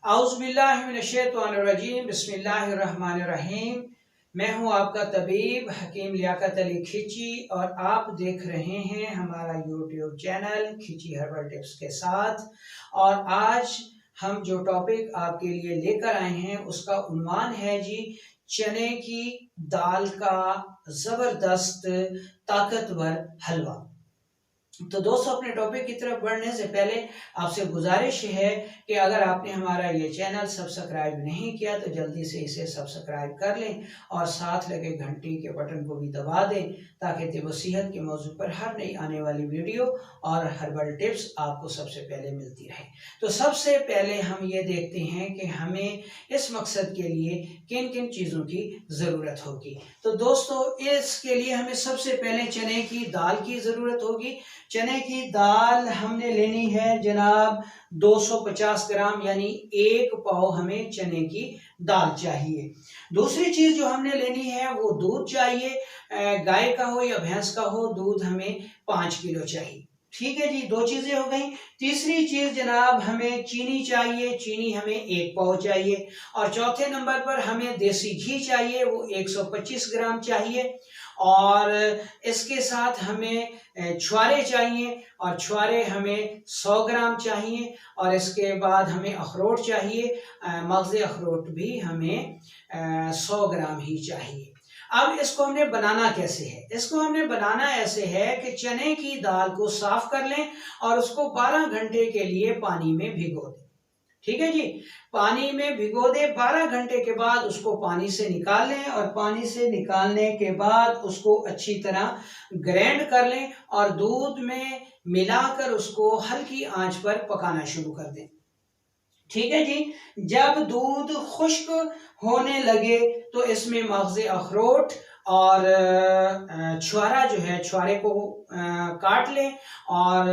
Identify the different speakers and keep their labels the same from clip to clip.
Speaker 1: औज़ुबिल्लाहिमिनश्शैतानिर्रजीम बिस्मिल्लाहिर्रहमानिर्रहीम। मैं हूं आपका तबीब हकीम लियाकत अली खिची और आप देख रहे हैं हमारा यूट्यूब चैनल खिची हर्बल टिप्स के साथ। और आज हम जो टॉपिक आपके लिए लेकर आए हैं उसका उन्वान है जी चने की दाल का ज़बरदस्त ताकतवर हलवा। तो दोस्तों, अपने टॉपिक की तरफ बढ़ने से पहले आपसे गुजारिश है कि अगर आपने हमारा ये चैनल सब्सक्राइब नहीं किया तो जल्दी से इसे सब्सक्राइब कर लें और साथ लगे घंटी के बटन को भी दबा दें ताकि सेहत के मौजू पर हर नई आने वाली वीडियो और हर्बल टिप्स आपको सबसे पहले मिलती रहे। तो सबसे पहले हम ये देखते हैं कि हमें इस मकसद के लिए किन किन चीज़ों की ज़रूरत होगी। तो दोस्तों, इसके लिए हमें सबसे पहले चने की दाल की ज़रूरत होगी। चने की दाल हमने लेनी है जनाब 250 ग्राम, यानी 1 पाव हमें चने की दाल चाहिए। दूसरी चीज जो हमने लेनी है वो दूध चाहिए, गाय का हो या भैंस का हो, दूध हमें 5 किलो चाहिए। ठीक है जी, 2 चीजें हो गई। तीसरी चीज जनाब हमें चीनी चाहिए, चीनी हमें 1 पाव चाहिए। और चौथे नंबर पर हमें देसी घी चाहिए, वो 125 ग्राम चाहिए। और इसके साथ हमें छुआरे चाहिए और छुआरे हमें 100 ग्राम चाहिए। और इसके बाद हमें अखरोट चाहिए, मगज़ अखरोट भी हमें 100 ग्राम ही चाहिए। अब इसको हमने बनाना कैसे है? इसको हमने बनाना ऐसे है कि चने की दाल को साफ कर लें और उसको 12 घंटे के लिए पानी में भिगो दें। ठीक है जी, पानी में भिगो दे। 12 घंटे के बाद उसको पानी से निकाल लें और पानी से निकालने के बाद उसको अच्छी तरह ग्राइंड कर लें और दूध में मिलाकर उसको हल्की आंच पर पकाना शुरू कर दें। ठीक है जी, जब दूध खुश्क होने लगे तो इसमें मगज़ अखरोट और छुआरा जो है, छुआरे को काट लें और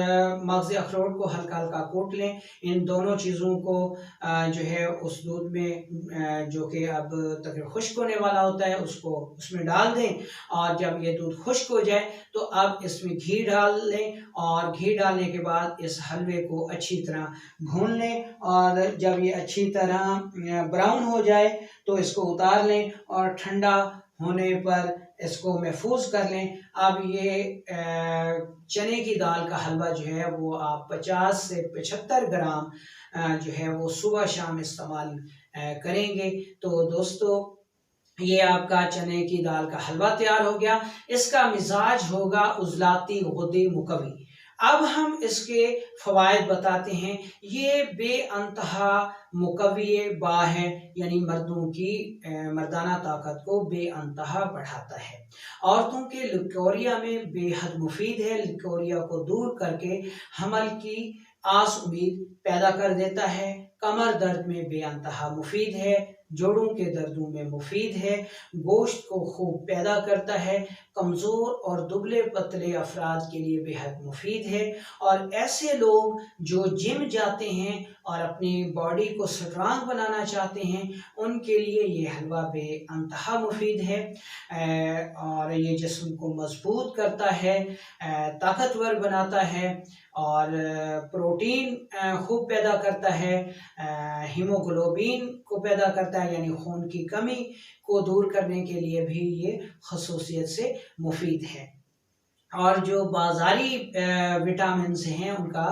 Speaker 1: मगज़ अखरोट को हल्का हल्का कूट लें। इन दोनों चीज़ों को जो है उस दूध में जो कि अब तक खुश्क होने वाला होता है उसको उसमें डाल दें। और जब ये दूध खुश्क हो जाए तो अब इसमें घी डाल लें और घी डालने के बाद इस हलवे को अच्छी तरह भून लें। और जब ये अच्छी तरह ब्राउन हो जाए तो इसको उतार लें और ठंडा होने पर इसको महफूज कर लें। अब ये चने की दाल का हलवा जो है वो आप 50 से 75 ग्राम जो है वो सुबह शाम इस्तेमाल करेंगे। तो दोस्तों, ये आपका चने की दाल का हलवा तैयार हो गया। इसका मिजाज होगा उजलाती गुद्दे मुकवी। अब हम इसके फवायद बताते हैं। ये बेअंतहा मुकव्वी बा है, यानी मर्दों की मर्दाना ताकत को बेअंतहा बढ़ाता है। औरतों के लिकोरिया में बेहद मुफीद है। लिकोरिया को दूर करके हमल की आस उम्मीद पैदा कर देता है। कमर दर्द में बेअंतहा मुफीद है। जोड़ों के दर्दों में मुफीद है। गोश्त को खूब पैदा करता है। कमज़ोर और दुबले पतले अफराद के लिए बेहद मुफीद है। और ऐसे लोग जो जिम जाते हैं और अपनी बॉडी को स्ट्रांग बनाना चाहते हैं उनके लिए ये हलवा बेअंतहा मुफीद है। और ये जिस्म को मजबूत करता है, ताकतवर बनाता है और प्रोटीन खूब पैदा करता है। हीमोग्लोबिन को पैदा करता है, यानी खून की कमी को दूर करने के लिए भी ये खसूसियत से मुफीद है। और जो बाज़ारी विटामिन हैं उनका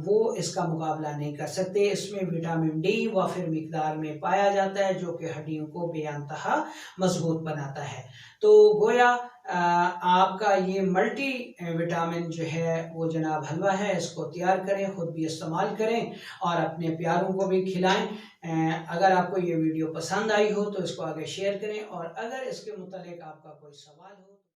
Speaker 1: वो इसका मुकाबला नहीं कर सकते। इसमें विटामिन डी वाफिर मिकदार में पाया जाता है जो कि हड्डियों को बेअंतहा मजबूत बनाता है। तो गोया आपका ये मल्टी विटामिन जो है वो जनाब हलवा है। इसको तैयार करें, ख़ुद भी इस्तेमाल करें और अपने प्यारों को भी खिलाएं। अगर आपको ये वीडियो पसंद आई हो तो इसको आगे शेयर करें और अगर इसके मुतालिक आपका कोई सवाल हो